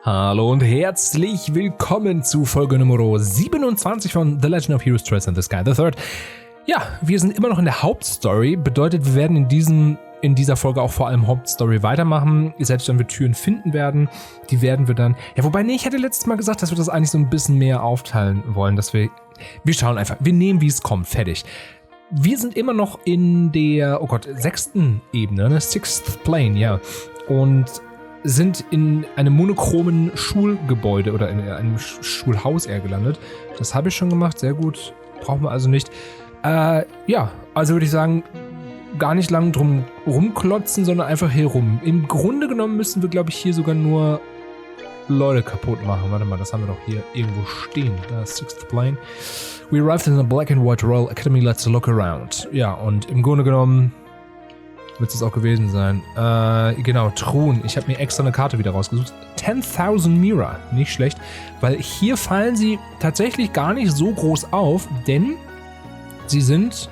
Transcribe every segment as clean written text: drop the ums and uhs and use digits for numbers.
Hallo und herzlich willkommen zu Folge Nummer 27 von The Legend of Heroes, Trails and the Sky the Third. Ja, wir sind immer noch in der Hauptstory, bedeutet, wir werden in dieser Folge auch vor allem Hauptstory weitermachen, selbst wenn wir Türen finden werden, die werden wir dann, ja wobei, nee, ich hätte letztes Mal gesagt, dass wir das eigentlich so ein bisschen mehr aufteilen wollen, dass wir schauen einfach, wir nehmen wie es kommt, fertig. Wir sind immer noch in der, 6. Ebene, ne, 6th Plane, ja, und sind in einem monochromen Schulgebäude oder in einem Schulhaus eher gelandet. Das habe ich schon gemacht, sehr gut, brauchen wir also nicht. Ja, also würde ich sagen, gar nicht lang drum rumklotzen, sondern einfach hier rum. Im Grunde genommen müssen wir, glaube ich, hier sogar nur Leute kaputt machen. Warte mal, das haben wir doch hier irgendwo stehen. Da ist 6th Plane. We arrived in the Black and White Royal Academy, let's look around. Ja, und im Grunde genommen wird es auch gewesen sein. Genau, Truhen. Ich habe mir extra eine Karte wieder rausgesucht. 10.000 Mira. Nicht schlecht, weil hier fallen sie tatsächlich gar nicht so groß auf, denn sie sind,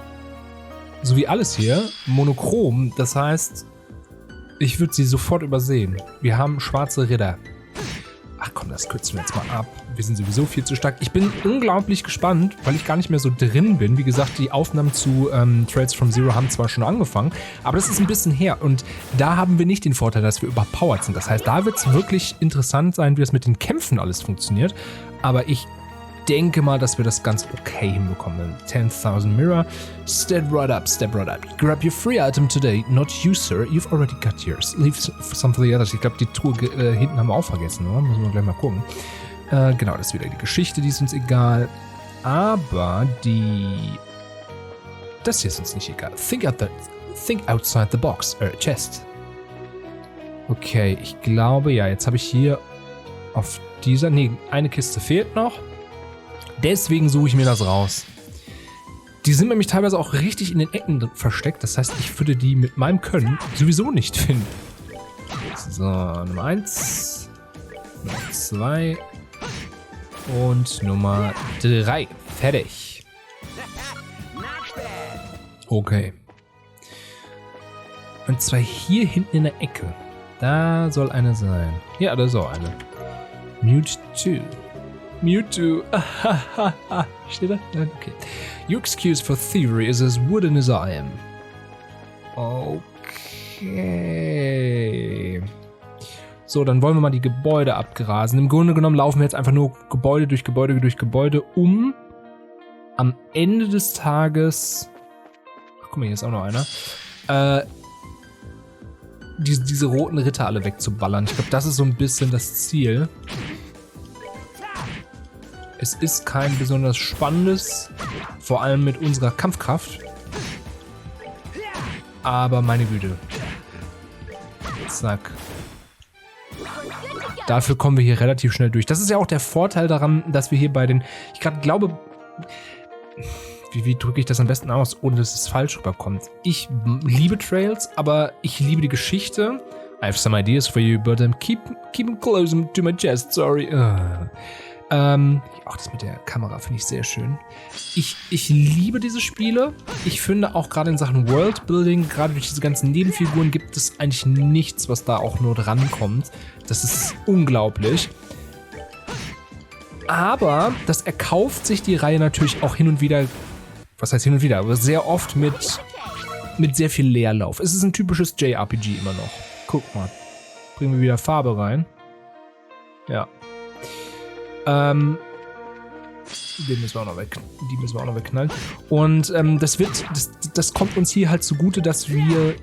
so wie alles hier, monochrom. Das heißt, ich würde sie sofort übersehen. Wir haben schwarze Ritter. Ach komm, das kürzen wir jetzt mal ab. Wir sind sowieso viel zu stark. Ich bin unglaublich gespannt, weil ich gar nicht mehr so drin bin. Wie gesagt, die Aufnahmen zu Trails from Zero haben zwar schon angefangen, aber das ist ein bisschen her. Und da haben wir nicht den Vorteil, dass wir überpowered sind. Das heißt, da wird es wirklich interessant sein, wie das mit den Kämpfen alles funktioniert. Aber ich denke mal, dass wir das ganz okay hinbekommen. 10.000 Mirror. Step right up. Grab your free item today. Not you, sir. You've already got yours. Leave some for the others. Ich glaube, die Truhe hinten haben wir auch vergessen, oder? Müssen wir gleich mal gucken. Genau, das ist wieder die Geschichte, die ist uns egal. Aber das hier ist uns nicht egal. Think outside the box. Chest. Okay, ich glaube, ja, jetzt habe ich hier auf dieser... Nee, eine Kiste fehlt noch. Deswegen suche ich mir das raus. Die sind nämlich teilweise auch richtig in den Ecken versteckt. Das heißt, ich würde die mit meinem Können sowieso nicht finden. So, Nummer 1, Nummer 2 und Nummer 3. Fertig. Okay. Und zwar hier hinten in der Ecke. Da soll eine sein. Ja, da ist auch eine. Mewtwo. Steht da? Nein, okay. Your excuse for thievery is as wooden as I am. Okay. So, dann wollen wir mal die Gebäude abgrasen. Im Grunde genommen laufen wir jetzt einfach nur Gebäude durch Gebäude durch Gebäude, um am Ende des Tages... Ach, guck mal, hier ist auch noch einer. Diese roten Ritter alle wegzuballern. Ich glaube, das ist so ein bisschen das Ziel. Es ist kein besonders spannendes, vor allem mit unserer Kampfkraft. Aber meine Güte. Zack. Dafür kommen wir hier relativ schnell durch. Das ist ja auch der Vorteil daran, dass wir hier bei den... Ich gerade glaube... Wie drücke ich das am besten aus, ohne dass es falsch rüberkommt? Ich liebe Trails, aber ich liebe die Geschichte. I have some ideas for you, but keep them close to my chest, sorry. Auch das mit der Kamera finde ich sehr schön. Ich liebe diese Spiele. Ich finde auch gerade in Sachen Worldbuilding, gerade durch diese ganzen Nebenfiguren, gibt es eigentlich nichts, was da auch nur drankommt. Das ist unglaublich. Aber das erkauft sich die Reihe natürlich auch hin und wieder, was heißt hin und wieder, aber sehr oft mit sehr viel Leerlauf. Es ist ein typisches JRPG immer noch. Guck mal. Bringen wir wieder Farbe rein. Ja. Den müssen wir auch noch die müssen wir auch noch wegknallen. Und das kommt uns hier halt zugute, dass wir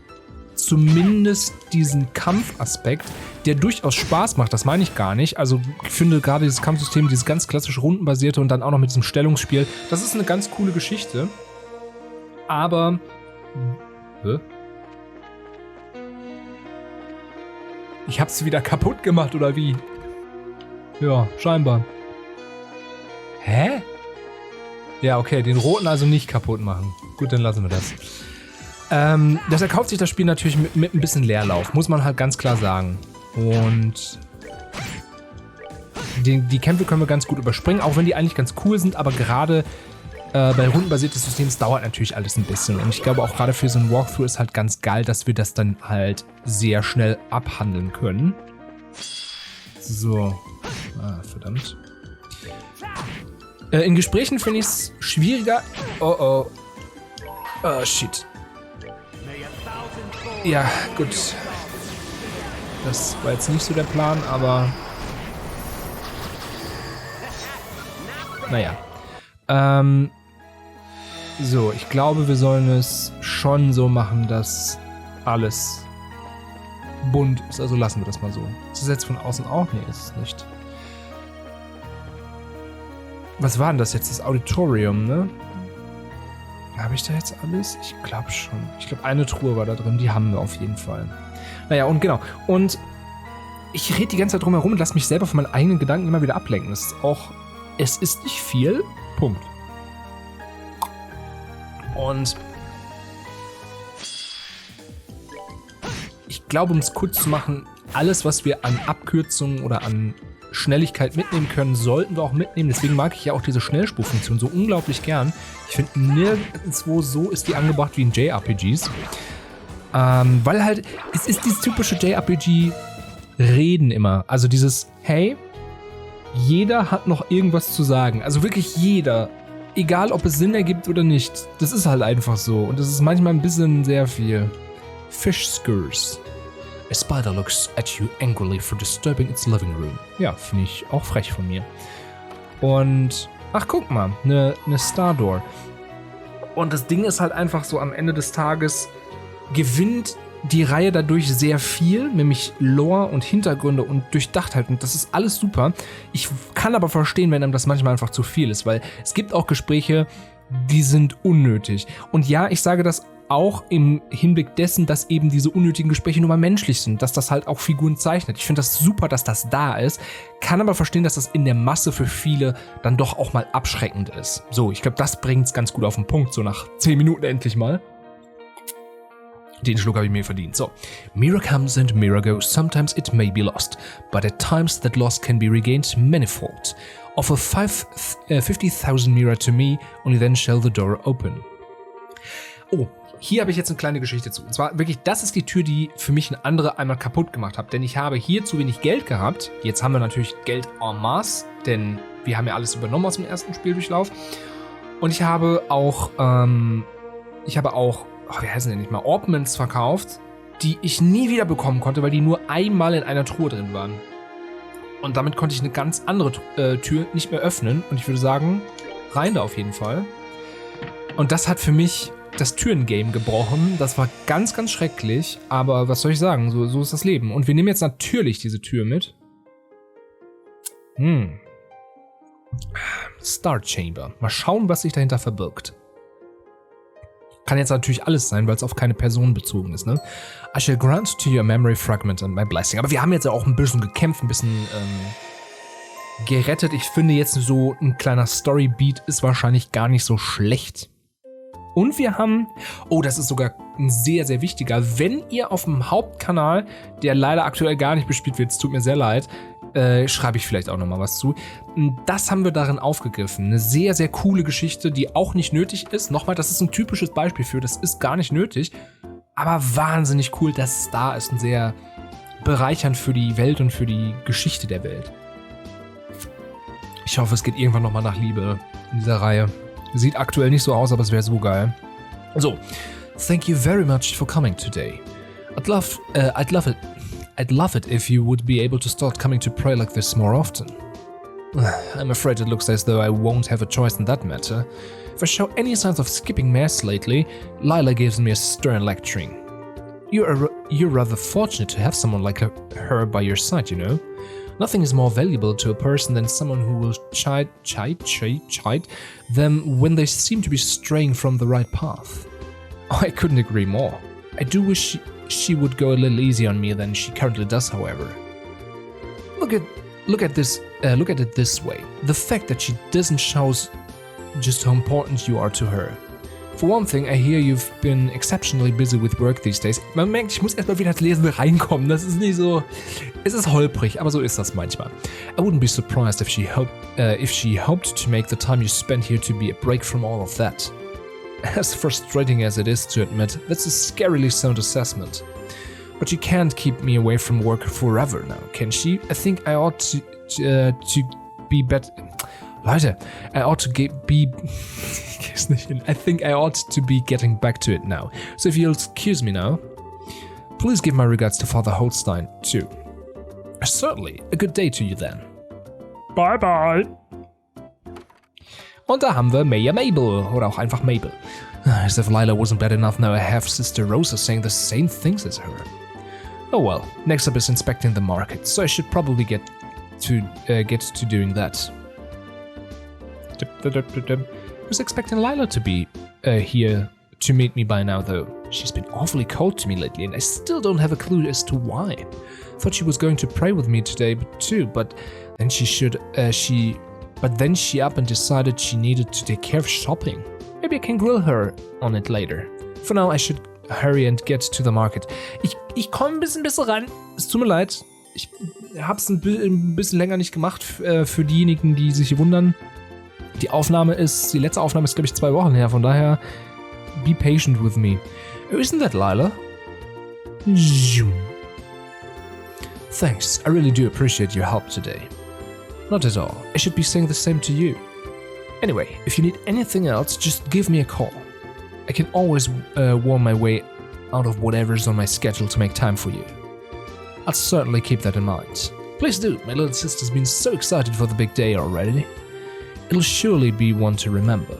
zumindest diesen Kampfaspekt, der durchaus Spaß macht, das meine ich gar nicht. Also ich finde gerade dieses Kampfsystem, dieses ganz klassisch rundenbasierte und dann auch noch mit diesem Stellungsspiel, das ist eine ganz coole Geschichte. Aber... Ich hab's wieder kaputt gemacht, oder wie? Ja, scheinbar. Hä? Ja, okay, den roten also nicht kaputt machen. Gut, dann lassen wir das. Das erkauft sich das Spiel natürlich mit ein bisschen Leerlauf, muss man halt ganz klar sagen. Und die Kämpfe können wir ganz gut überspringen, auch wenn die eigentlich ganz cool sind, aber gerade bei rundenbasiertes Systems dauert natürlich alles ein bisschen. Und ich glaube auch gerade für so ein Walkthrough ist halt ganz geil, dass wir das dann halt sehr schnell abhandeln können. So. Verdammt. In Gesprächen finde ich es schwieriger. Oh, shit. Ja, gut. Das war jetzt nicht so der Plan, aber... Naja. So, ich glaube, wir sollen es schon so machen, dass alles bunt ist. Also lassen wir das mal so. Ist das jetzt von außen auch? Nee, ist es nicht. Was war denn das jetzt? Das Auditorium, ne? Habe ich da jetzt alles? Ich glaube schon. Ich glaube, eine Truhe war da drin. Die haben wir auf jeden Fall. Naja, und genau. Und ich rede die ganze Zeit drum herum und lasse mich selber von meinen eigenen Gedanken immer wieder ablenken. Das ist auch... Es ist nicht viel. Punkt. Und... Ich glaube, um es kurz zu machen, alles, was wir an Abkürzungen oder an Schnelligkeit mitnehmen können, sollten wir auch mitnehmen. Deswegen mag ich ja auch diese Schnellspurfunktion so unglaublich gern. Ich finde, nirgendwo so ist die angebracht wie in JRPGs. Weil halt, es ist dieses typische JRPG-Reden immer. Also dieses, hey, jeder hat noch irgendwas zu sagen. Also wirklich jeder. Egal, ob es Sinn ergibt oder nicht. Das ist halt einfach so. Und das ist manchmal ein bisschen sehr viel. Fish skurs. A spider looks at you angrily for disturbing its living room. Ja, finde ich auch frech von mir. Und, ach guck mal, eine Stardoor. Und das Ding ist halt einfach so, am Ende des Tages gewinnt die Reihe dadurch sehr viel, nämlich Lore und Hintergründe und Durchdachtheit. Und das ist alles super. Ich kann aber verstehen, wenn einem das manchmal einfach zu viel ist, weil es gibt auch Gespräche, die sind unnötig. Und ja, ich sage das auch im Hinblick dessen, dass eben diese unnötigen Gespräche nur mal menschlich sind, dass das halt auch Figuren zeichnet. Ich finde das super, dass das da ist, kann aber verstehen, dass das in der Masse für viele dann doch auch mal abschreckend ist. So, ich glaube, das bringt's ganz gut auf den Punkt, so nach 10 Minuten endlich mal. Den Schluck habe ich mir verdient. So. Mirror comes and mirror goes, sometimes it may be lost, but at times that loss can be regained manifold. Offer 50,000 mirror to me, only then shall the door open. Oh, hier habe ich jetzt eine kleine Geschichte zu. Und zwar wirklich, das ist die Tür, die für mich eine andere einmal kaputt gemacht hat. Denn ich habe hier zu wenig Geld gehabt. Jetzt haben wir natürlich Geld en masse, denn wir haben ja alles übernommen aus dem ersten Spieldurchlauf. Und ich habe auch, wie heißen die nicht mal, Ornaments verkauft, die ich nie wieder bekommen konnte, weil die nur einmal in einer Truhe drin waren. Und damit konnte ich eine ganz andere Tür nicht mehr öffnen. Und ich würde sagen, rein da auf jeden Fall. Und das hat für mich das Türengame gebrochen. Das war ganz, ganz schrecklich. Aber was soll ich sagen? So ist das Leben. Und wir nehmen jetzt natürlich diese Tür mit. Star Chamber. Mal schauen, was sich dahinter verbirgt. Kann jetzt natürlich alles sein, weil es auf keine Person bezogen ist, ne? I shall grant to your memory fragment and my blessing. Aber wir haben jetzt ja auch ein bisschen gekämpft, ein bisschen gerettet. Ich finde jetzt so ein kleiner Storybeat ist wahrscheinlich gar nicht so schlecht. Und wir haben, oh, das ist sogar ein sehr, sehr wichtiger, wenn ihr auf dem Hauptkanal, der leider aktuell gar nicht bespielt wird, es tut mir sehr leid, schreibe ich vielleicht auch nochmal was zu. Das haben wir darin aufgegriffen. Eine sehr, sehr coole Geschichte, die auch nicht nötig ist. Nochmal, das ist ein typisches Beispiel für, das ist gar nicht nötig, aber wahnsinnig cool, dass es da ist und sehr bereichernd für die Welt und für die Geschichte der Welt. Ich hoffe, es geht irgendwann nochmal nach Liebe in dieser Reihe. Sieht aktuell nicht so aus, aber es wäre so geil. So, thank you very much for coming today. I'd love it if you would be able to start coming to pray like this more often. I'm afraid it looks as though I won't have a choice in that matter. If I show any signs of skipping mass lately, Lila gives me a stern lecturing. You're rather fortunate to have someone like her by your side, you know. Nothing is more valuable to a person than someone who will chide them when they seem to be straying from the right path. Oh, I couldn't agree more. I do wish she would go a little easier on me than she currently does, however. Look at it this way. The fact that she doesn't shows just how important you are to her. For one thing, I hear you've been exceptionally busy with work these days. Man merkt, ich muss erstmal wieder ins Lesen reinkommen. Das ist nicht so... Es ist holprig, aber so ist das manchmal. I wouldn't be surprised if she hoped to make the time you spend here to be a break from all of that. As frustrating as it is to admit, that's a scarily sound assessment. But she can't keep me away from work forever now, can she? I think I ought to be better. Leute, I ought to be... I think I ought to be getting back to it now. So if you'll excuse me now, please give my regards to Father Holstein, too. Certainly. A good day to you then. Bye bye. Und da haben wir Maybelle, oder auch einfach Maybelle. As if Lila wasn't bad enough, now I have Sister Rosa saying the same things as her. Oh well, next up is inspecting the market, so I should probably get to doing that. I was expecting Lila to be here to meet me by now, though. She's been awfully cold to me lately, and I still don't have a clue as to why. Thought she was going to pray with me today too, but then she up and decided she needed to take care of shopping. Maybe I can grill her on it later. For now, I should hurry and get to the market. Ich komme ein bisschen besser ran. Es tut mir leid. Ich hab's ein bisschen länger nicht gemacht für diejenigen, die sich wundern. Die letzte Aufnahme ist, glaube ich, 2 Wochen her. Von daher, be patient with me. Oh, isn't that Lila? Thanks. I really do appreciate your help today. Not at all. I should be saying the same to you. Anyway, if you need anything else, just give me a call. I can always worm my way out of whatever's on my schedule to make time for you. I'll certainly keep that in mind. Please do. My little sister's been so excited for the big day already. It'll surely be one to remember.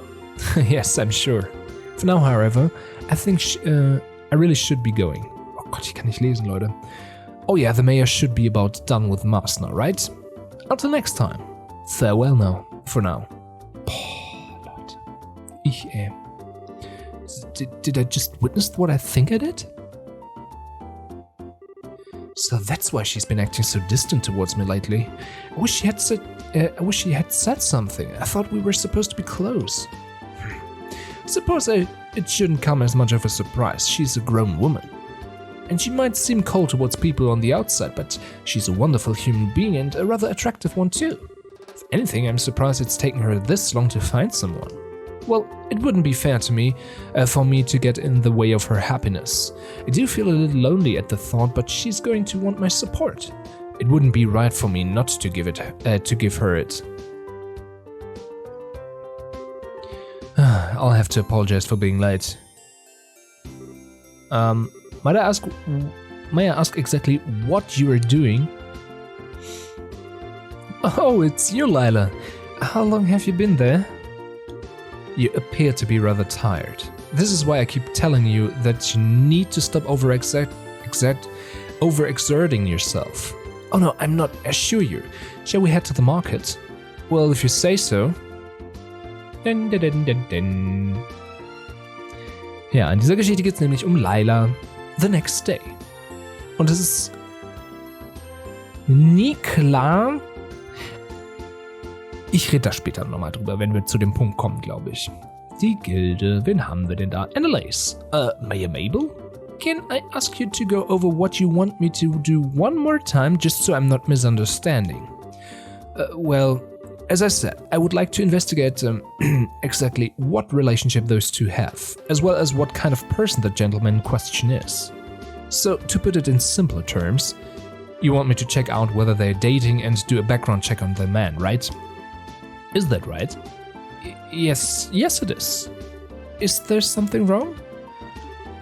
Yes, I'm sure. For now, however, I think I really should be going. Oh Gott, ich kann nicht lesen, Leute. Oh yeah, the mayor should be about done with mass now, right? Until next time. Farewell now, for now. Boah, Leute. Did I just witness what I think I did? So that's why she's been acting so distant towards me lately. I wish she had said something. I thought we were supposed to be close. Suppose it shouldn't come as much of a surprise. She's a grown woman. And she might seem cold towards people on the outside, but she's a wonderful human being and a rather attractive one too. If anything, I'm surprised it's taken her this long to find someone. Well, it wouldn't be fair to me for me to get in the way of her happiness. I do feel a little lonely at the thought, but she's going to want my support. It wouldn't be right for me not to give her it. I'll have to apologize for being late. May I ask exactly what you are doing? Oh, it's you, Lila. How long have you been there? You appear to be rather tired. This is why I keep telling you that you need to stop overexerting yourself. Oh no, I'm not, I assure you. Shall we head to the market? Well, if you say so. Dun, dun, dun, dun, dun. Ja, in dieser Geschichte geht es nämlich um Lila, the next day. Und es ist nie klar. Ich rede da später nochmal drüber, wenn wir zu dem Punkt kommen, glaube ich. Die Gilde, wen haben wir denn da? Annalise. Maybelle? Can I ask you to go over what you want me to do one more time, just so I'm not misunderstanding? Well, as I said, I would like to investigate exactly what relationship those two have, as well as what kind of person the gentleman in question is. So, to put it in simpler terms, you want me to check out whether they're dating and do a background check on their man, right? Is that right? Yes, it is. Is there something wrong?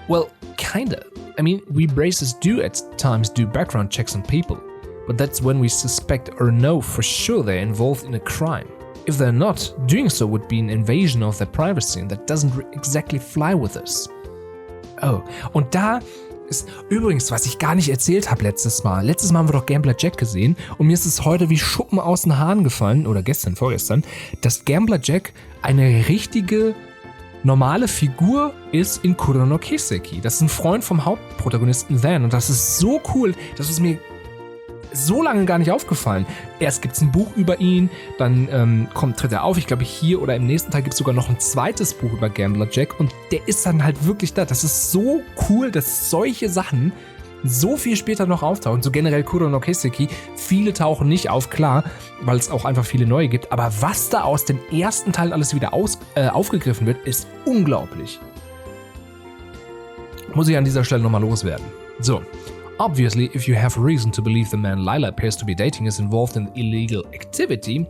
Well, kinda. I mean, we braces do at times do background checks on people, but that's when we suspect or know for sure they're involved in a crime. If they're not, doing so would be an invasion of their privacy and that doesn't exactly fly with us. Oh, und da ist übrigens, was ich gar nicht erzählt habe letztes Mal. Letztes Mal haben wir doch Gambler Jack gesehen und mir ist es heute wie Schuppen aus den Haaren gefallen, oder vorgestern, dass Gambler Jack eine richtige normale Figur ist in Kuro no Kiseki. Das ist ein Freund vom Hauptprotagonisten Van und das ist so cool, das ist mir so lange gar nicht aufgefallen. Erst gibt es ein Buch über ihn, dann tritt er auf. Ich glaube, hier oder im nächsten Teil gibt es sogar noch ein zweites Buch über Gambler Jack und der ist dann halt wirklich da. Das ist so cool, dass solche Sachen so viel später noch auftauchen. So generell Kuro no Kiseki, viele tauchen nicht auf, klar, weil es auch einfach viele neue gibt. Aber was da aus den ersten Teilen alles wieder aufgegriffen wird, ist unglaublich. Muss ich an dieser Stelle nochmal loswerden. So. Obviously, if you have reason to believe the man Lila appears to be dating is involved in illegal activity,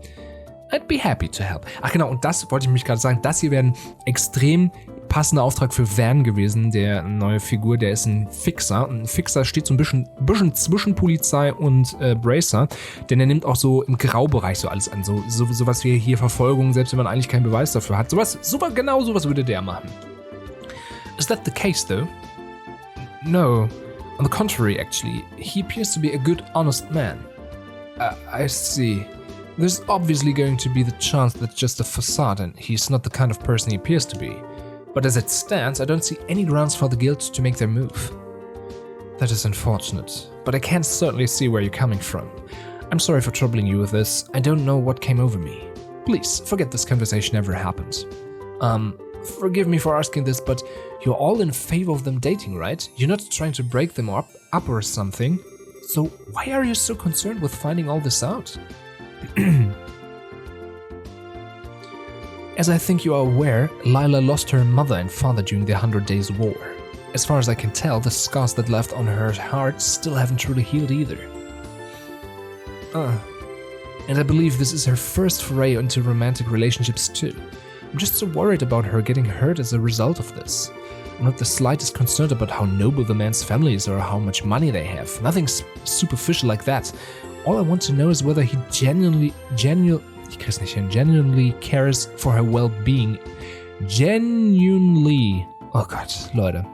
I'd be happy to help. Ach genau, und das wollte ich mich gerade sagen, das hier wäre ein extrem passender Auftrag für Van gewesen, der neue Figur, der ist ein Fixer. Und ein Fixer steht so ein bisschen zwischen Polizei und Bracer, denn er nimmt auch so im Graubereich so alles an. Sowas wie hier Verfolgung, selbst wenn man eigentlich keinen Beweis dafür hat. Genau sowas würde der machen. Is that the case though? No. On the contrary, actually. He appears to be a good, honest man. I see. There's obviously going to be the chance that's just a facade and he's not the kind of person he appears to be. But as it stands, I don't see any grounds for the guild to make their move. That is unfortunate, but I can certainly see where you're coming from. I'm sorry for troubling you with this. I don't know what came over me. Please, forget this conversation ever happened. Forgive me for asking this, but you're all in favor of them dating, right? You're not trying to break them up or something. So why are you so concerned with finding all this out? As I think you are aware, Lila lost her mother and father during the 100 Days War. As far as I can tell, the scars that left on her heart still haven't truly healed either. And I believe this is her first foray into romantic relationships too. I'm just so worried about her getting hurt as a result of this. I'm not the slightest concerned about how noble the man's family is or how much money they have. Nothing superficial like that. All I want to know is whether he genuinely cares for her well-being. Genuinely. Oh Gott, Leute.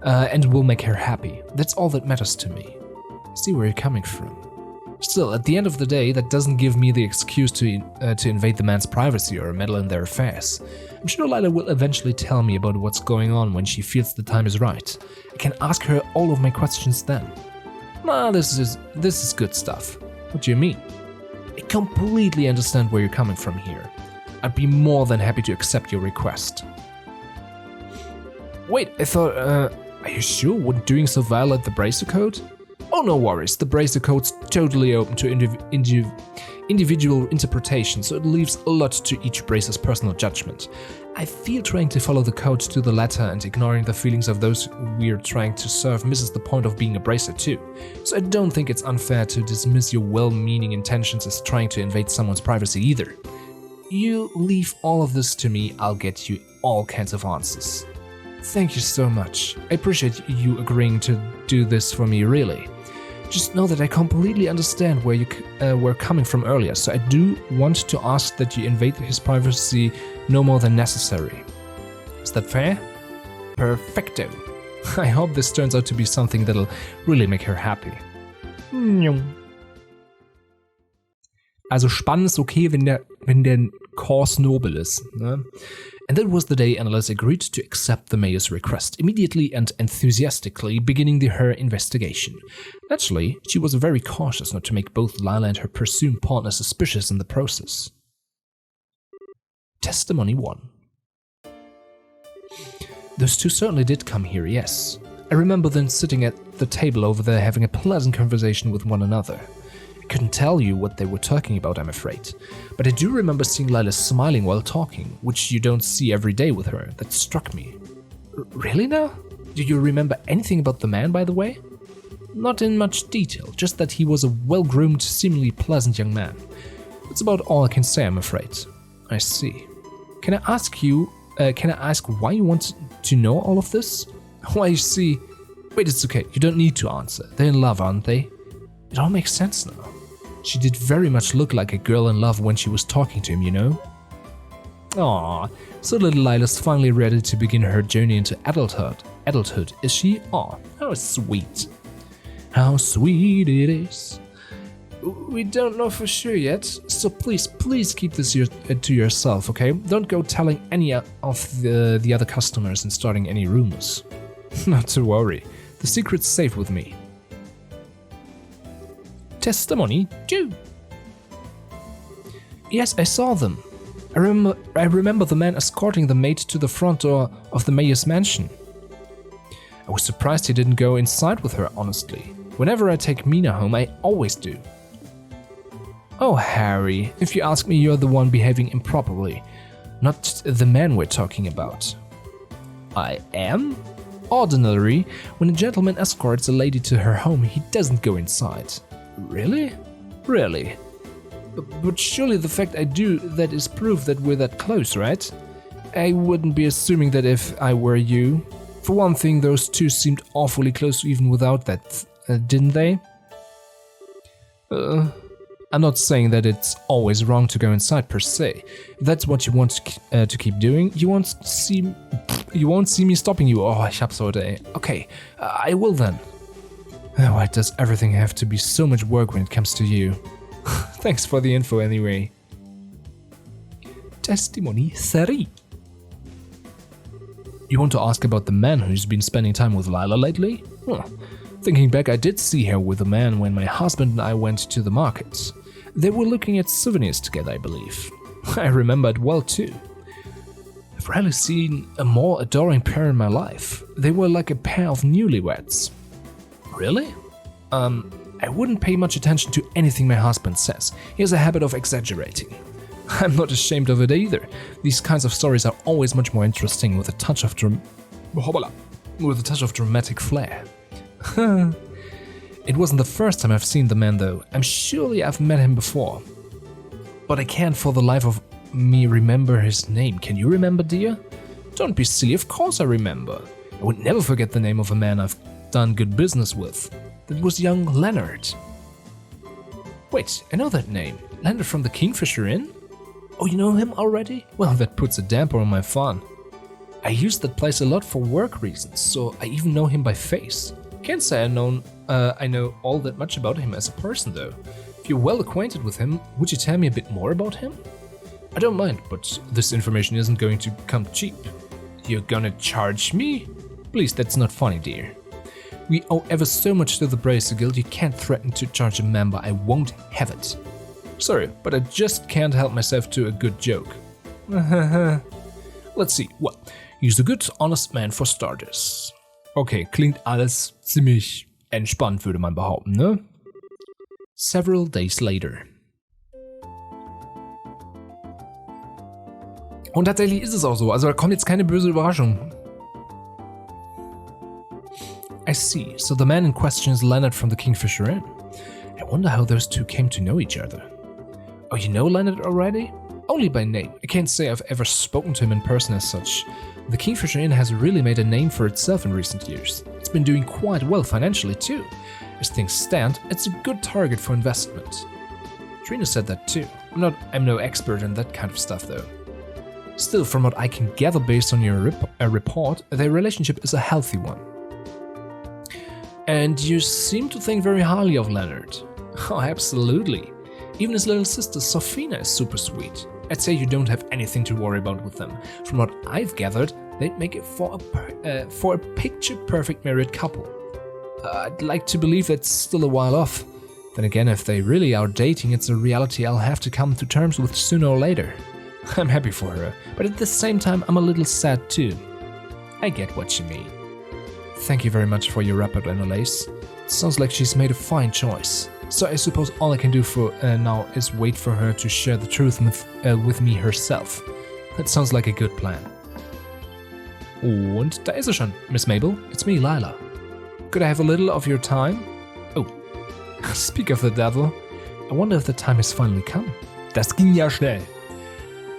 And will make her happy. That's all that matters to me. I see where you're coming from. Still, at the end of the day, that doesn't give me the excuse to invade the man's privacy or meddle in their affairs. I'm sure Lila will eventually tell me about what's going on when she feels the time is right. I can ask her all of my questions then. Nah, this is good stuff. What do you mean? I completely understand where you're coming from here. I'd be more than happy to accept your request. Wait, I thought, are you sure wouldn't doing so violate the Bracer Code? Oh, no worries, the Bracer Code's totally open to individual interpretation, so it leaves a lot to each Bracer's personal judgment. I feel trying to follow the code to the letter and ignoring the feelings of those we're trying to serve misses the point of being a Bracer too. So I don't think it's unfair to dismiss your well-meaning intentions as trying to invade someone's privacy either. You leave all of this to me, I'll get you all kinds of answers. Thank you so much. I appreciate you agreeing to do this for me, really. Just know that I completely understand where you were coming from earlier, so I do want to ask that you invade his privacy no more than necessary. Is that fair? Perfecto. I hope this turns out to be something that'll really make her happy. Also spannend ist okay, wenn der Cause noble ist, ne? And that was the day Annalise agreed to accept the mayor's request, immediately and enthusiastically beginning her investigation. Naturally, she was very cautious not to make both Lila and her presumed partner suspicious in the process. Testimony 1. Those two certainly did come here, yes. I remember them sitting at the table over there having a pleasant conversation with one another. I couldn't tell you what they were talking about, I'm afraid. But I do remember seeing Lila smiling while talking, which you don't see every day with her. That struck me. Really now? Do you remember anything about the man, by the way? Not in much detail, just that he was a well-groomed, seemingly pleasant young man. That's about all I can say, I'm afraid. I see. Can I ask why you want to know all of this? Why, you see... Wait, it's okay, you don't need to answer. They're in love, aren't they? It all makes sense now. She did very much look like a girl in love when she was talking to him, you know? Aww, so little Lila's finally ready to begin her journey into adulthood, is she? Aw, how sweet. How sweet it is. We don't know for sure yet, so please keep this to yourself, okay? Don't go telling any of the other customers and starting any rumors. Not to worry, the secret's safe with me. Testimony 2. Yes, I saw them. I remember the man escorting the maid to the front door of the mayor's mansion. I was surprised he didn't go inside with her, honestly. Whenever I take Mina home, I always do. Oh, Harry, if you ask me, you're the one behaving improperly, not the man we're talking about. I am? Ordinarily, when a gentleman escorts a lady to her home, he doesn't go inside. Really? Really? But surely the fact I do that is proof that we're that close, right? I wouldn't be assuming that if I were you. For one thing, those two seemed awfully close even without that, didn't they? I'm not saying that it's always wrong to go inside per se. If that's what you want to keep doing, you won't see me stopping you. Oh, ich hab's heute. Okay, I will then. Why does everything have to be so much work when it comes to you? Thanks for the info anyway. Testimony 3. You want to ask about the man who's been spending time with Lila lately? Thinking back, I did see her with a man when my husband and I went to the market. They were looking at souvenirs together, I believe. I remember it well too. I've rarely seen a more adoring pair in my life. They were like a pair of newlyweds. Really? I wouldn't pay much attention to anything my husband says. He has a habit of exaggerating. I'm not ashamed of it either. These kinds of stories are always much more interesting with a touch of dramatic flair. It wasn't the first time I've seen the man though. I'm surely I've met him before. But I can't for the life of me remember his name. Can you remember, dear? Don't be silly, of course I remember. I would never forget the name of a man I've done good business with. That was young Leonard. Wait, I know that name. Leonard from the Kingfisher Inn? Oh, you know him already? Well, that puts a damper on my fun. I use that place a lot for work reasons, so I even know him by face. Can't say I know all that much about him as a person though. If you're well acquainted with him, would you tell me a bit more about him? I don't mind, but this information isn't going to come cheap. You're gonna charge me? Please, that's not funny, dear. We owe ever so much to the Bracer Guild, you can't threaten to charge a member, I won't have it. Sorry, but I just can't help myself to a good joke. Let's see, well, he's a good, honest man for starters. Okay, klingt alles ziemlich entspannt, würde man behaupten, ne? Several days later. Und tatsächlich ist es auch so, also da kommt jetzt keine böse Überraschung. I see, so the man in question is Leonard from the Kingfisher Inn. I wonder how those two came to know each other. Oh, you know Leonard already? Only by name. I can't say I've ever spoken to him in person as such. The Kingfisher Inn has really made a name for itself in recent years. It's been doing quite well financially too. As things stand, it's a good target for investment. Trina said that too. I'm no expert in that kind of stuff though. Still, from what I can gather based on your report, their relationship is a healthy one. And you seem to think very highly of Leonard. Oh, absolutely. Even his little sister Sofina is super sweet. I'd say you don't have anything to worry about with them. From what I've gathered, they'd make it for a picture-perfect married couple. I'd like to believe that's still a while off. Then again, if they really are dating, it's a reality I'll have to come to terms with sooner or later. I'm happy for her, but at the same time I'm a little sad too. I get what you mean. Thank you very much for your rapid analysis. It sounds like she's made a fine choice. So I suppose all I can do for now is wait for her to share the truth with me herself. That sounds like a good plan. Und da ist sie schon, Miss Maybelle. It's me, Lila. Could I have a little of your time? Oh, speak of the devil. I wonder if the time has finally come. Das ging ja schnell.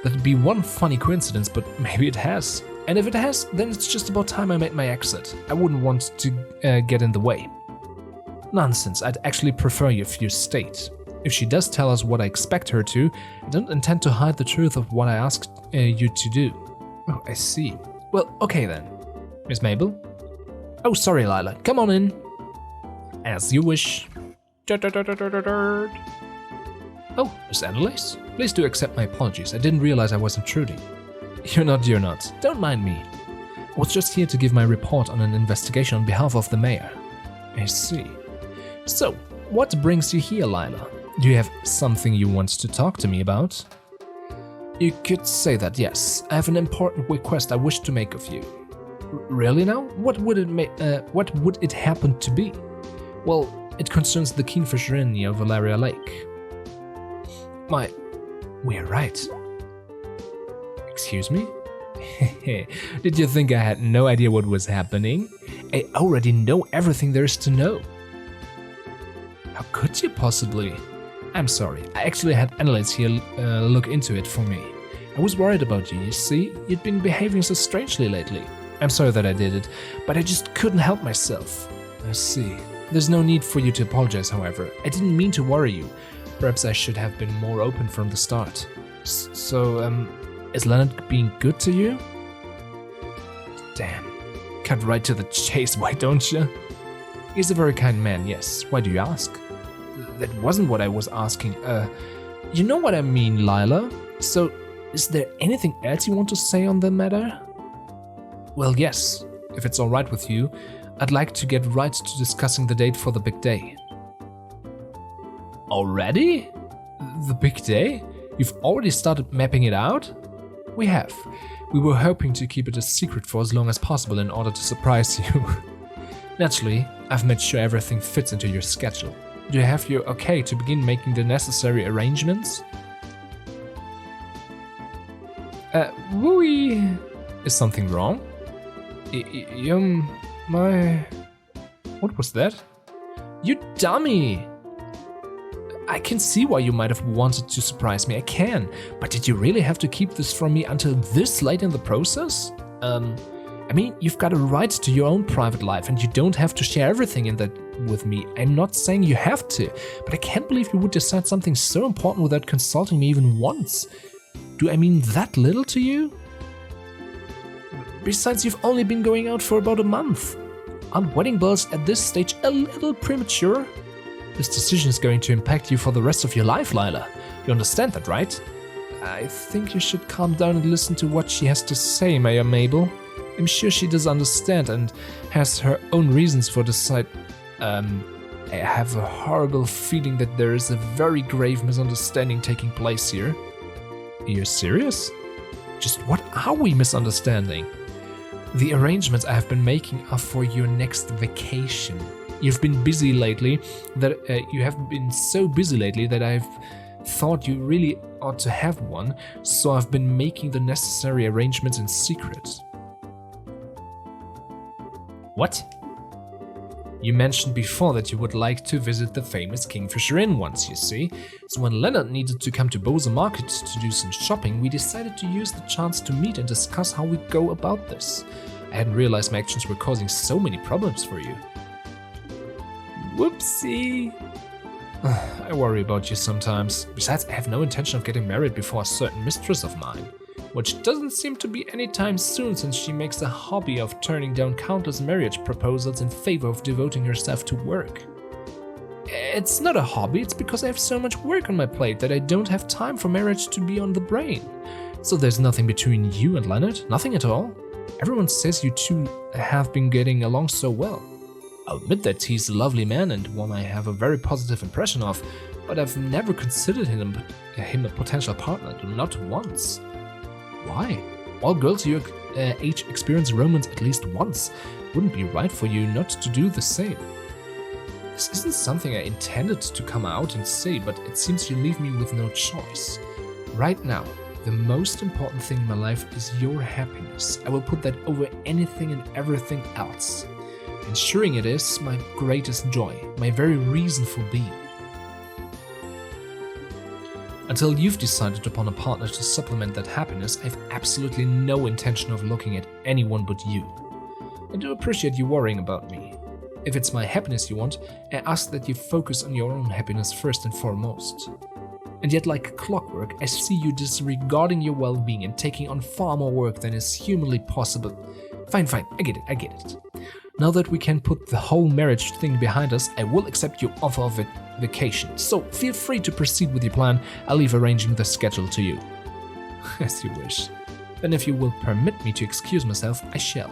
That'd be one funny coincidence, but maybe it has. And if it has, then it's just about time I made my exit. I wouldn't want to get in the way. Nonsense, I'd actually prefer if you stayed. If she does tell us what I expect her to, I don't intend to hide the truth of what I asked you to do. Oh, I see. Well, okay then. Miss Maybelle? Oh, sorry, Lila. Come on in. As you wish. Oh, Miss Annalise? Please do accept my apologies. I didn't realize I was intruding. You're not. Don't mind me. I was just here to give my report on an investigation on behalf of the mayor. I see. So, what brings you here, Lila? Do you have something you want to talk to me about? You could say that, yes. I have an important request I wish to make of you. Really now? What would it happen to be? Well, it concerns the Kingfisher Inn near Valeria Lake. We're right. Excuse me? Did you think I had no idea what was happening? I already know everything there is to know. How could you possibly? I'm sorry, I actually had analysts here look into it for me. I was worried about you, you see? You'd been behaving so strangely lately. I'm sorry that I did it, but I just couldn't help myself. I see. There's no need for you to apologize, however. I didn't mean to worry you. Perhaps I should have been more open from the start. So, is Leonard being good to you? Damn. Cut right to the chase, why don't you? He's a very kind man, yes. Why do you ask? That wasn't what I was asking. You know what I mean, Lila. So, is there anything else you want to say on the matter? Well, yes. If it's alright with you, I'd like to get right to discussing the date for the big day. Already? The big day? You've already started mapping it out? We have. We were hoping to keep it a secret for as long as possible in order to surprise you. Naturally, I've made sure everything fits into your schedule. Do you have your okay to begin making the necessary arrangements? Wooey! Is something wrong? What was that? You dummy! I can see why you might have wanted to surprise me, I can. But did you really have to keep this from me until this late in the process? I mean, you've got a right to your own private life and you don't have to share everything in that with me. I'm not saying you have to, but I can't believe you would decide something so important without consulting me even once. Do I mean that little to you? Besides, you've only been going out for about a month. Aren't wedding bells at this stage a little premature? This decision is going to impact you for the rest of your life, Lila. You understand that, right? I think you should calm down and listen to what she has to say, Maybelle. I'm sure she does understand and has her own reasons for decide. I have a horrible feeling that there is a very grave misunderstanding taking place here. You're serious? Just what are we misunderstanding? The arrangements I have been making are for your next vacation. You've been busy lately that you have been so busy lately that I've thought you really ought to have one, so I've been making the necessary arrangements in secret. What? You mentioned before that you would like to visit the famous Kingfisher Inn once, you see. So when Leonard needed to come to Bose Market to do some shopping, we decided to use the chance to meet and discuss how we go about this. I hadn't realized my actions were causing so many problems for you. Whoopsie. I worry about you sometimes. Besides, I have no intention of getting married before a certain mistress of mine, which doesn't seem to be anytime soon since she makes a hobby of turning down countless marriage proposals in favor of devoting herself to work. It's not a hobby, it's because I have so much work on my plate that I don't have time for marriage to be on the brain. So there's nothing between you and Leonard? Nothing at all? Everyone says you two have been getting along so well. I'll admit that he's a lovely man and one I have a very positive impression of, but I've never considered him a potential partner, not once. Why? All girls your age experience romance at least once. Wouldn't be right for you not to do the same. This isn't something I intended to come out and say, but it seems you leave me with no choice. Right now, the most important thing in my life is your happiness. I will put that over anything and everything else. Ensuring it is my greatest joy, my very reason for being. Until you've decided upon a partner to supplement that happiness, I have absolutely no intention of looking at anyone but you. I do appreciate you worrying about me. If it's my happiness you want, I ask that you focus on your own happiness first and foremost. And yet, like clockwork, I see you disregarding your well-being and taking on far more work than is humanly possible. Fine, I get it. Now that we can put the whole marriage thing behind us, I will accept your offer of vacation. So feel free to proceed with your plan. I'll leave arranging the schedule to you. As you wish. Then if you will permit me to excuse myself, I shall.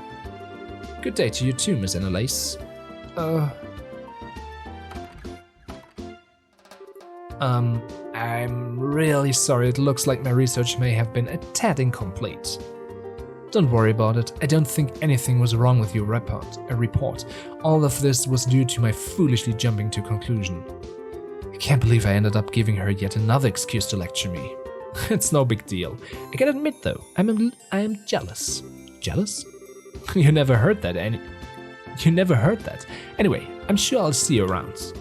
Good day to you too, Miss Annalise. I'm really sorry. It looks like my research may have been a tad incomplete. Don't worry about it. I don't think anything was wrong with your report. All of this was due to my foolishly jumping to conclusion. I can't believe I ended up giving her yet another excuse to lecture me. It's no big deal. I can admit though, I'm jealous. Jealous? You never heard that, You never heard that. Anyway, I'm sure I'll see you around.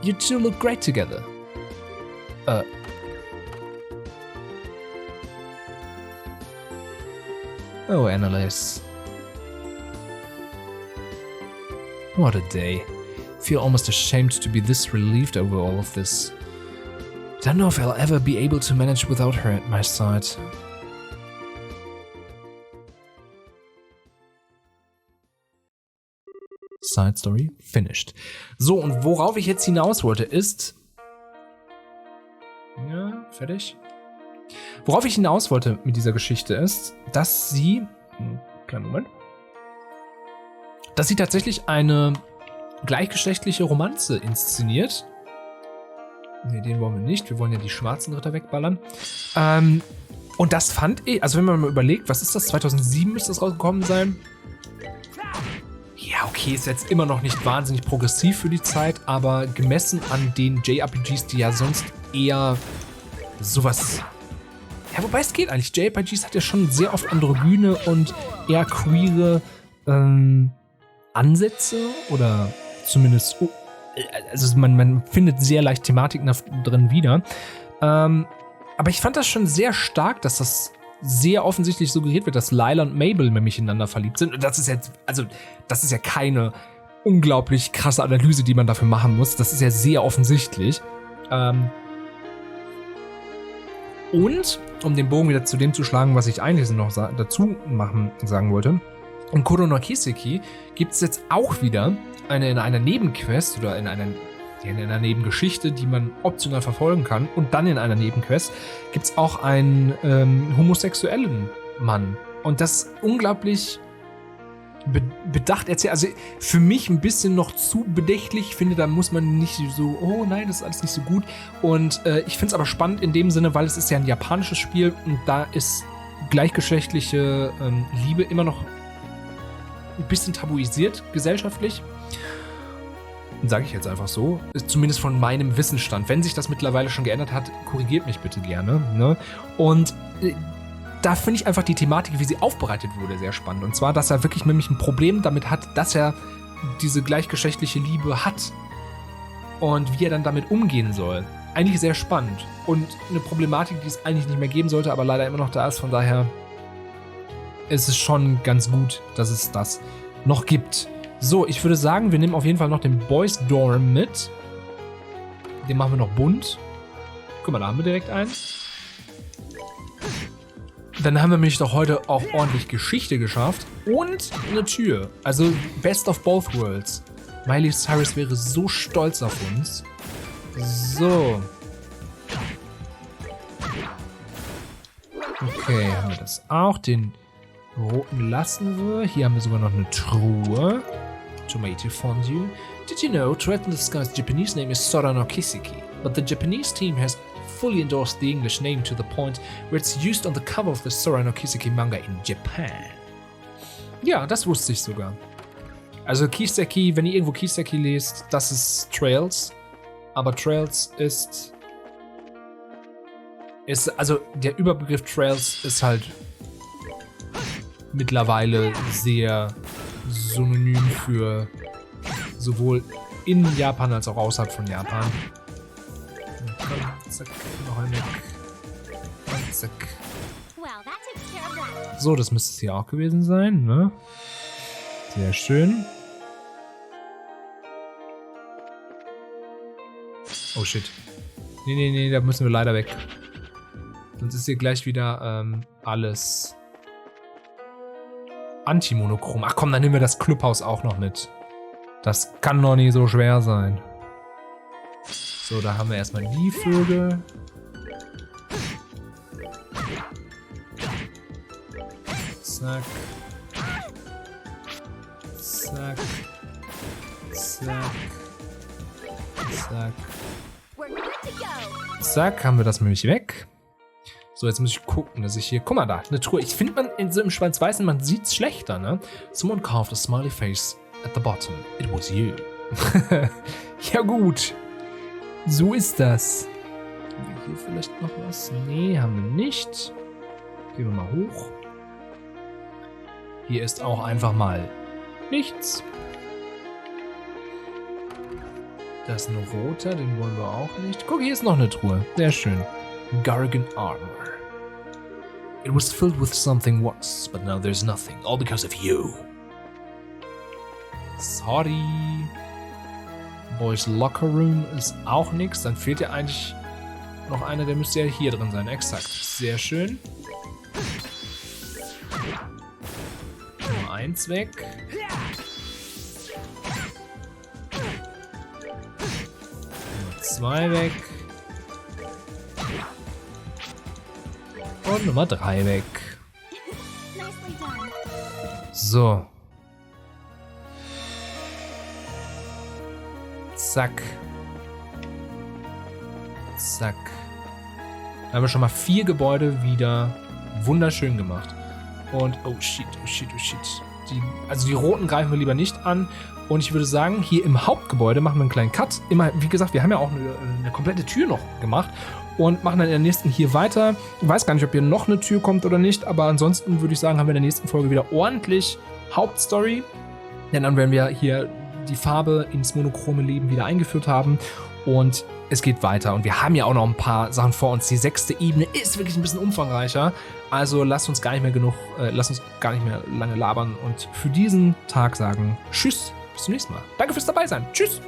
You two look great together. Oh, Annalise. What a day. Feel almost ashamed to be this relieved over all of this. Don't know if I'll ever be able to manage without her at my side. Side Story finished. So, und worauf ich jetzt hinaus wollte ist... Ja, fertig? Worauf ich hinaus wollte mit dieser Geschichte ist, dass sie... Kleinen Moment. Dass sie tatsächlich eine gleichgeschlechtliche Romanze inszeniert. Ne, den wollen wir nicht. Wir wollen ja die schwarzen Ritter wegballern. Und das fand ich... Also wenn man mal überlegt, was ist das? 2007 müsste das rausgekommen sein. Ja, okay, ist jetzt immer noch nicht wahnsinnig progressiv für die Zeit, aber gemessen an den JRPGs, die ja sonst eher sowas... Ja, wobei es geht eigentlich. JRPGs hat ja schon sehr oft androgyne und eher queere Ansätze oder zumindest... Also man findet sehr leicht Thematiken drin wieder. Aber ich fand das schon sehr stark, dass das sehr offensichtlich suggeriert wird, dass Lila und Maybelle nämlich ineinander verliebt sind. Und das ist jetzt, also, das ist ja keine unglaublich krasse Analyse, die man dafür machen muss. Das ist ja sehr offensichtlich. Und, um den Bogen wieder zu dem zu schlagen, was ich eigentlich noch dazu sagen wollte, in Koro no Kiseki gibt es jetzt auch wieder in einer Nebenquest oder in einer Nebengeschichte, die man optional verfolgen kann. Und dann in einer Nebenquest gibt es auch einen homosexuellen Mann. Und das unglaublich bedacht erzählt. Also für mich ein bisschen noch zu bedächtlich. Ich finde, da muss man nicht so, oh nein, das ist alles nicht so gut. Und ich finde es aber spannend in dem Sinne, weil es ist ja ein japanisches Spiel und da ist gleichgeschlechtliche Liebe immer noch ein bisschen tabuisiert gesellschaftlich. Sage ich jetzt einfach so, ist zumindest von meinem Wissensstand. Wenn sich das mittlerweile schon geändert hat, korrigiert mich bitte gerne. Ne? Und da finde ich einfach die Thematik, wie sie aufbereitet wurde, sehr spannend. Und zwar, dass er wirklich nämlich ein Problem damit hat, dass er diese gleichgeschlechtliche Liebe hat. Und wie er dann damit umgehen soll. Eigentlich sehr spannend. Und eine Problematik, die es eigentlich nicht mehr geben sollte, aber leider immer noch da ist. Von daher ist es schon ganz gut, dass es das noch gibt. So, ich würde sagen, wir nehmen auf jeden Fall noch den Boys Dorm mit. Den machen wir noch bunt. Guck mal, da haben wir direkt einen. Dann haben wir nämlich doch heute auch ordentlich Geschichte geschafft. Und eine Tür. Also, best of both worlds. Miley Cyrus wäre so stolz auf uns. So. Okay, haben wir das auch. Den roten lassen wir. Hier haben wir sogar noch eine Truhe. Tomato fondue. Did you know Threat in the Sky's Japanese name is Sora no Kiseki, but the Japanese team has fully endorsed the English name to the point where it's used on the cover of the Sora no Kiseki manga in Japan. Ja, das wusste ich sogar. Also Kiseki, wenn ihr irgendwo Kiseki lest, das ist Trails, aber Trails ist also der Überbegriff Trails ist halt mittlerweile sehr synonym für sowohl in Japan als auch außerhalb von Japan. Zack, noch ein weg. Zack. So, das müsste es hier auch gewesen sein, ne? Sehr schön. Oh shit. Nee, da müssen wir leider weg. Sonst ist hier gleich wieder alles antimonochrom. Ach komm, dann nehmen wir das Clubhaus auch noch mit. Das kann doch nicht so schwer sein. So, da haben wir erstmal die Vögel. Zack. Zack. Zack. Zack. Zack, haben wir das nämlich weg. So, jetzt muss ich gucken, dass ich hier... Guck mal da, eine Truhe. Ich finde, man so im Schwarz-Weißen, man sieht es schlechter, ne? Someone carved a smiley face at the bottom. It was you. Ja gut. So ist das. hier vielleicht noch was? Nee, haben wir nicht. Gehen wir mal hoch. Hier ist auch einfach mal nichts. Da ist ein roter, den wollen wir auch nicht. Guck, hier ist noch eine Truhe. Sehr schön. Gargan Armor. It was filled with something once, but now there's nothing. All because of you. Sorry. Boys Locker Room ist auch nichts. Dann fehlt ja eigentlich noch einer, der müsste ja hier drin sein. Exakt. Sehr schön. Nummer 1 weg. Nummer 2 weg. Und Nummer 3 weg. So. Zack. Zack. Da haben wir schon mal 4 Gebäude wieder wunderschön gemacht. Und, oh shit, oh shit, oh shit. Also die roten greifen wir lieber nicht an. Und ich würde sagen, hier im Hauptgebäude machen wir einen kleinen Cut. Immer, wie gesagt, wir haben ja auch eine komplette Tür noch gemacht. Und machen dann in der nächsten hier weiter. Ich weiß gar nicht, ob hier noch eine Tür kommt oder nicht. Aber ansonsten würde ich sagen, haben wir in der nächsten Folge wieder ordentlich Hauptstory. Denn dann werden wir hier die Farbe ins monochrome Leben wieder eingeführt haben und es geht weiter. Und wir haben ja auch noch ein paar Sachen vor uns. Die 6. Ebene ist wirklich ein bisschen umfangreicher. Also lasst uns gar nicht mehr lange labern und für diesen Tag sagen Tschüss, bis zum nächsten Mal. Danke fürs Dabeisein. Tschüss.